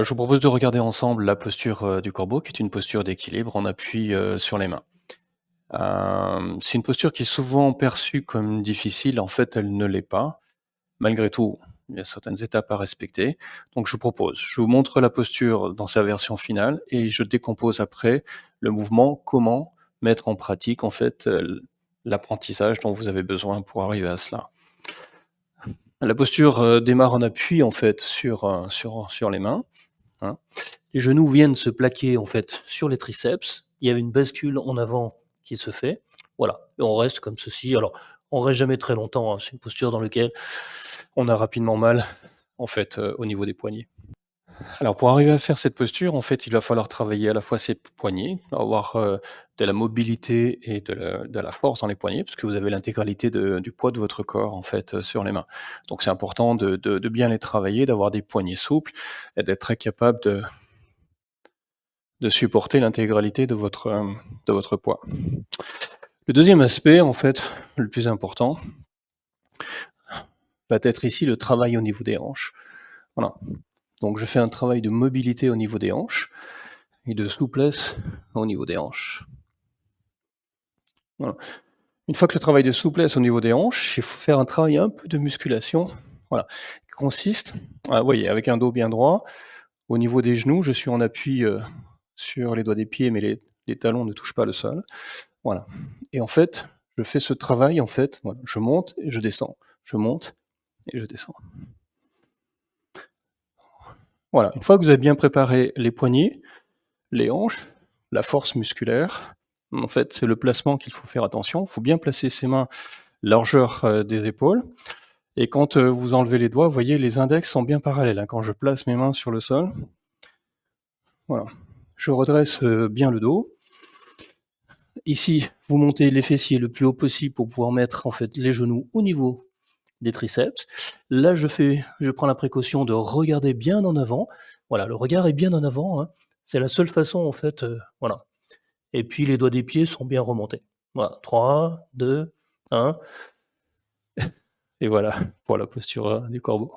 Je vous propose de regarder ensemble la posture, du corbeau, qui est une posture d'équilibre. On appuie, sur les mains. C'est une posture qui est souvent perçue comme difficile, en fait, elle ne l'est pas. Malgré tout, il y a certaines étapes à respecter. Donc je vous montre la posture dans sa version finale et je décompose après le mouvement, comment mettre en pratique, en fait, l'apprentissage dont vous avez besoin pour arriver à cela. La posture, démarre en appui, en fait, sur les mains, hein. Les genoux viennent se plaquer, en fait, sur les triceps. Il y a une bascule en avant qui se fait. Voilà, et on reste comme ceci. Alors, on reste jamais très longtemps, hein. C'est une posture dans laquelle on a rapidement mal, en fait, au niveau des poignets. Alors pour arriver à faire cette posture, en fait, il va falloir travailler à la fois ses poignets, avoir, de la mobilité et de la force dans les poignets, parce que vous avez l'intégralité du poids de votre corps, en fait, sur les mains. Donc c'est important de bien les travailler, d'avoir des poignets souples et d'être très capable de supporter l'intégralité de votre poids. Le deuxième aspect, en fait, le plus important, va être ici le travail au niveau des hanches. Voilà. Donc je fais un travail de mobilité au niveau des hanches et de souplesse au niveau des hanches. Voilà. Une fois que le travail de souplesse au niveau des hanches, il faut faire un travail un peu de musculation, voilà, qui consiste vous voyez, avec un dos bien droit, au niveau des genoux, je suis en appui, sur les doigts des pieds, mais les talons ne touchent pas le sol. Voilà, et en fait, je fais ce travail, en fait, voilà, je monte et je descends, je monte et je descends. Voilà, une fois que vous avez bien préparé les poignets, les hanches, la force musculaire, en fait, c'est le placement qu'il faut faire attention. Il faut bien placer ses mains largeur, des épaules, et quand, vous enlevez les doigts, vous voyez, les index sont bien parallèles, hein, quand je place mes mains sur le sol. Voilà. Je redresse, bien le dos. Ici, vous montez les fessiers le plus haut possible pour pouvoir mettre, en fait, les genoux au niveau des triceps. Là, je prends la précaution de regarder bien en avant. Voilà, le regard est bien en avant, hein. C'est la seule façon, en fait, voilà, et puis les doigts des pieds sont bien remontés. Voilà, 3, 2, 1, et voilà pour la posture, du corbeau.